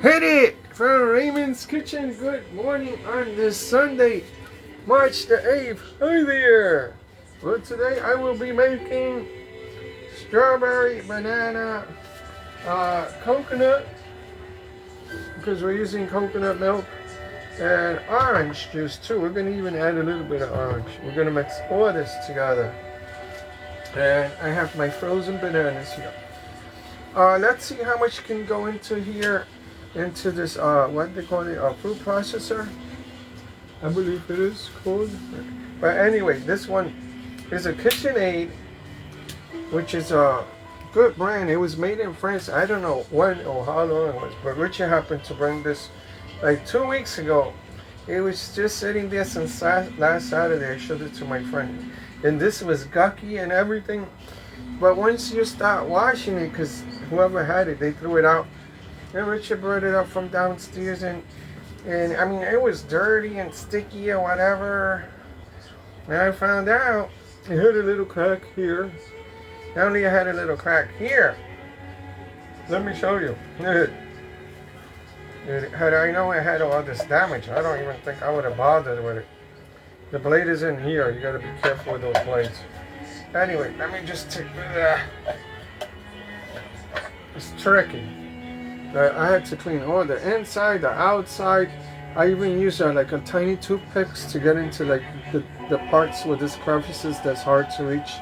Hit it from Raymond's Kitchen. Good morning on this Sunday, March the 8th. Hi there. Well, today I will be making strawberry, banana, coconut, because we're using coconut milk, and orange juice too. We're going to even add a little bit of orange. We're going to mix all this together. And I have my frozen bananas here. Let's see how much can go into here, into this, what they call it, food processor. I believe it is called. But anyway, this one is a KitchenAid, which is a good brand. It was made in France. I don't know when or how long it was, but Richard happened to bring this like 2 weeks ago. It was just sitting there since last Saturday. I showed it to my friend. And this was gucky and everything. But once you start washing it, because whoever had it, they threw it out. And Richard brought it up from downstairs, and I mean, it was dirty and sticky or whatever. And I found out it had a little crack here. Not only it had a little crack here. Let me show you. Had I known it had all this damage, I don't even think I would have bothered with it. The blade is in here. You gotta be careful with those blades. Anyway, let me just take it's tricky. I had to clean all the inside, the outside. I even used like a tiny toothpicks to get into like the parts with these crevices that's hard to reach,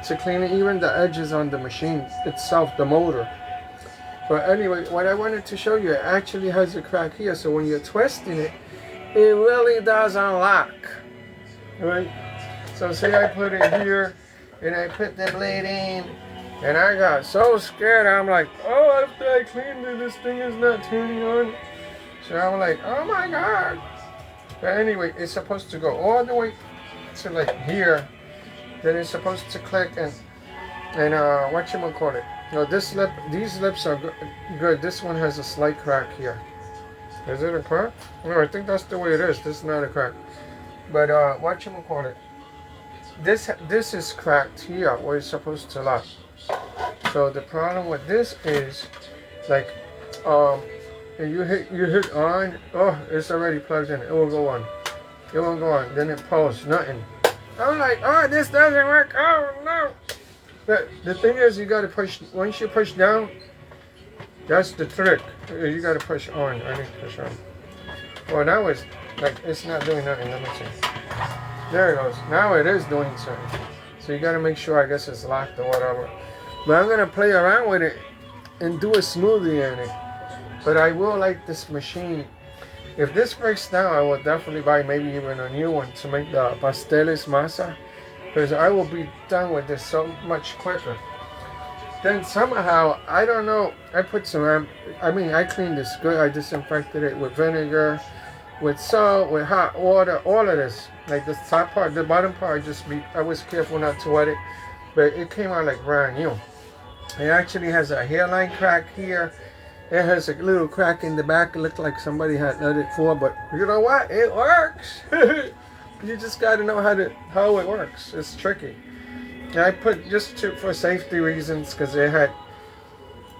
to clean it, even the edges on the machine itself, the motor. But anyway, what I wanted to show you, it actually has a crack here, so when you're twisting it, it really does unlock. Right? So say I put it here, and I put the blade in, and I got so scared. I'm like, oh, after I cleaned it, this thing is not turning on. So I'm like, oh my God. But anyway, it's supposed to go all the way to like here. Then it's supposed to click and whatchamacallit. No, these lips are good. This one has a slight crack here. Is it a crack? No, I think that's the way it is. This is not a crack. But whatchamacallit. This is cracked here where it's supposed to lock. So the problem with this is, like, you hit on, oh, it's already plugged in. It will go on. It won't go on. Then it pulls, nothing. I'm like, oh, this doesn't work. Oh no. But the thing is, you gotta push. Once you push down, that's the trick. You gotta push on. I need to push on. Well, now it's like it's not doing nothing. Let me see. There it goes. Now it is doing something. So you gotta make sure, I guess it's locked or whatever. But I'm gonna play around with it and do a smoothie in it. But I will like this machine. If this breaks down, I will definitely buy maybe even a new one to make the pasteles masa, because I will be done with this so much quicker. Then somehow, I don't know, I put some, I cleaned this good. I disinfected it with vinegar, with salt, with hot water, all of this. Like the top part, the bottom part, I was careful not to wet it, but it came out like brand new. It actually has a hairline crack here. It has a little crack in the back. It looked like somebody had done it for, but you know what? It works. You just got to know how it works. It's tricky. And I put for safety reasons, because it had,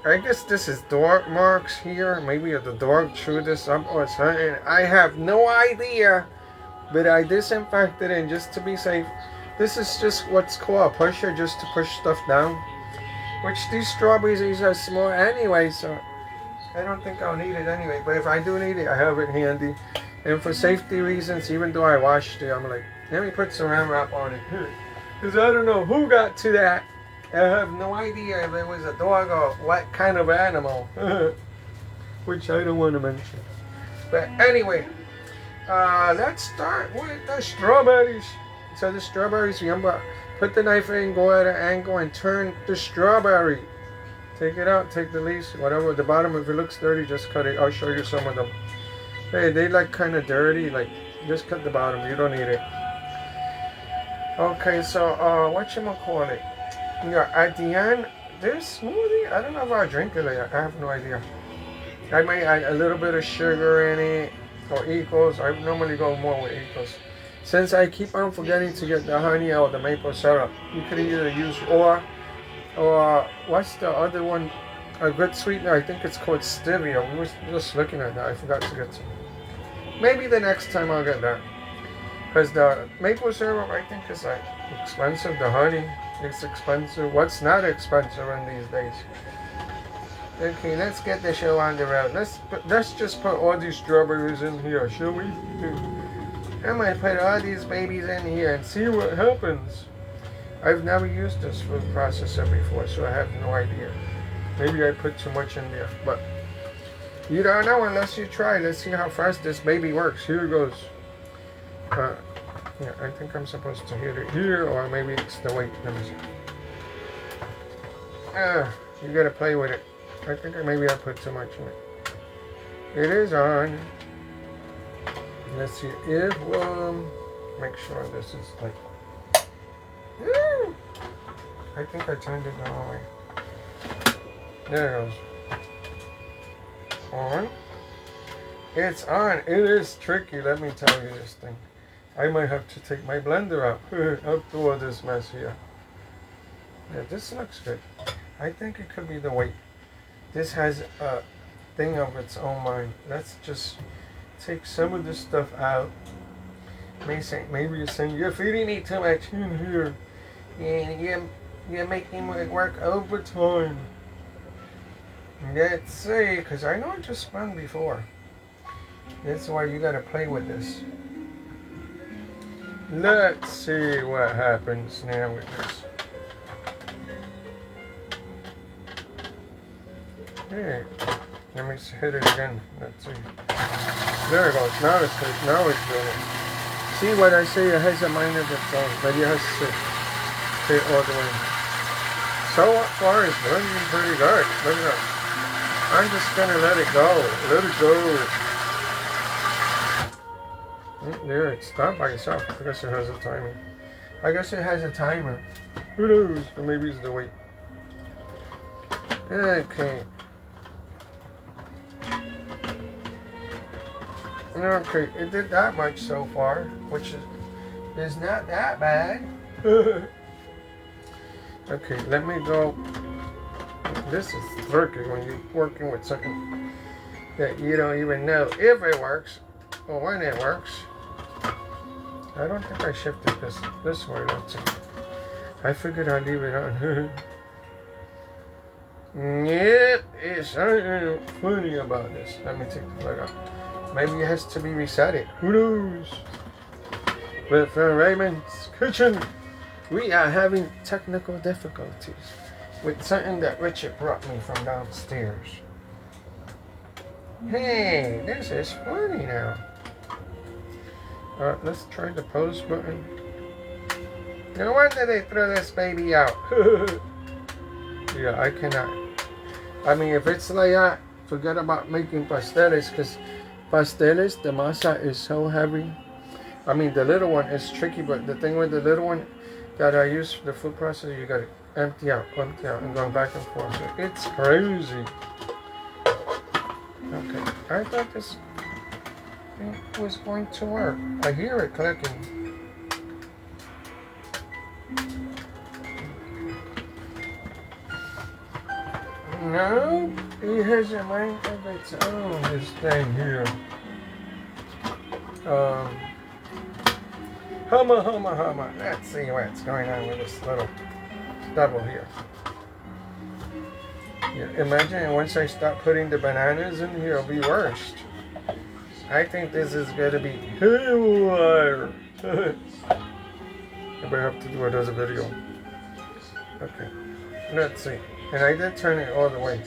I guess this is dog marks here. Maybe the dog chewed this up or something. I have no idea, but I disinfected it just to be safe. This is just what's called a pusher, just to push stuff down. Which these strawberries are small anyway, so I don't think I'll need it anyway. But if I do need it, I have it handy. And for safety reasons, even though I washed it, I'm like, let me put saran wrap on it. Because I don't know who got to that. I have no idea if it was a dog or what kind of animal. Which I don't want to mention. But anyway, let's start with the strawberries. So the strawberries, remember, put the knife in, go at an angle, and turn the strawberry. Take it out, take the leaves, whatever. The bottom, if it looks dirty, just cut it. I'll show you some of them. Hey, they like kind of dirty. Like, just cut the bottom. You don't need it. Okay, so whatchamacallit. Yeah, at the end, this smoothie, I don't know if I'll drink it. I have no idea. I might add a little bit of sugar in it, or equals. I normally go more with equals. Since I keep on forgetting to get the honey or the maple syrup, you could either use or what's the other one a good sweetener. I think it's called stevia. We were just looking at that. I forgot to get some. Maybe the next time I'll get that. Because the maple syrup, I think, is like expensive. The honey is expensive. What's not expensive in these days? Okay, let's get the show on the road. Let's just put all these strawberries in here, shall we? I'm gonna put all these babies in here and see what happens. I've never used this food processor before, so I have no idea. Maybe I put too much in there, but you don't know unless you try. Let's see how fast this baby works. Here it goes. Yeah, I think I'm supposed to hit it here, or maybe it's the weight. Let me see. You gotta play with it. I think maybe I put too much in it. It is on. Let's see if make sure this is like. I think I turned it the wrong way. There it goes. On. It's on. It is tricky. Let me tell you this thing. I might have to take my blender out. Up to all this mess here. Yeah, this looks good. I think it could be the weight. This has a thing of its own mind. Let's just take some of this stuff out. Maybe you're saying you're feeding me too much in here, and you're making me work overtime. Let's see, because I know I just spun before. That's why you gotta play with this. Let's see what happens now with this. Hey, let me hit it again. Let's see. There it goes. Now it's doing it. See what I say? It has a mind of its own, but you have to hit all the way. So far, it's blending pretty good. Look at that. I'm just gonna let it go. Let it go. There, it stopped by itself. I guess it has a timer. Who knows? Or maybe it's the weight. Okay. Okay, it did that much so far, which is not that bad. Okay, let me go. This is tricky when you're working with something that you don't even know if it works or when it works. I don't think I shifted this way. Let's see. I figured I'd leave it on. Yep, it's something funny about this. Let me take the plug out. Maybe it has to be reset. Who knows? But from Raymond's Kitchen, we are having technical difficulties with something that Richard brought me from downstairs. Hey, this is funny now. Let's try the pause button. No wonder they threw this baby out. Yeah, I cannot. I mean, if it's like that, forget about making pasteles, because pasteles, the masa is so heavy. I mean, the little one is tricky, but the thing with the little one that I use for the food processor, you gotta empty out, and going back and forth. So it's crazy. Okay, I thought this thing was going to work. I hear it clicking. No, it has a mind of its own, this thing here. Huma. Let's see what's going on with this little stubble here. Yeah, imagine once I start putting the bananas in here, it'll be worse. I think this is going to be haywire. I better have to do another video. Okay, let's see. And I did turn it all the way.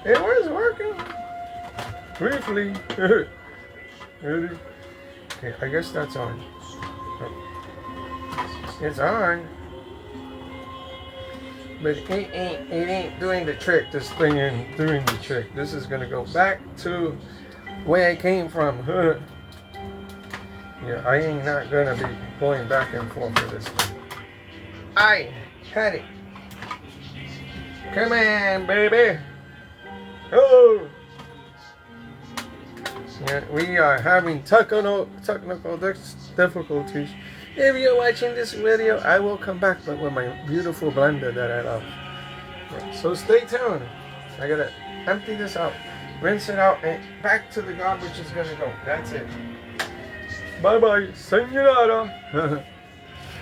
It was working. Briefly. Ready? Okay, I guess that's on. It's on. But it ain't doing the trick. This thing ain't doing the trick. This is gonna go back to where I came from. Yeah, I ain't not gonna be going back and forth for this thing. I had it. Come on, baby. Oh. Yeah, we are having technical difficulties. If you're watching this video, I will come back, but with my beautiful blender that I love. Yeah, so stay tuned. I gotta empty this out, rinse it out, and back to the garbage is gonna go. That's it. Bye bye, senora.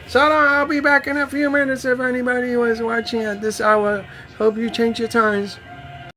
So I'll be back in a few minutes if anybody was watching at this hour. Hope you change your times.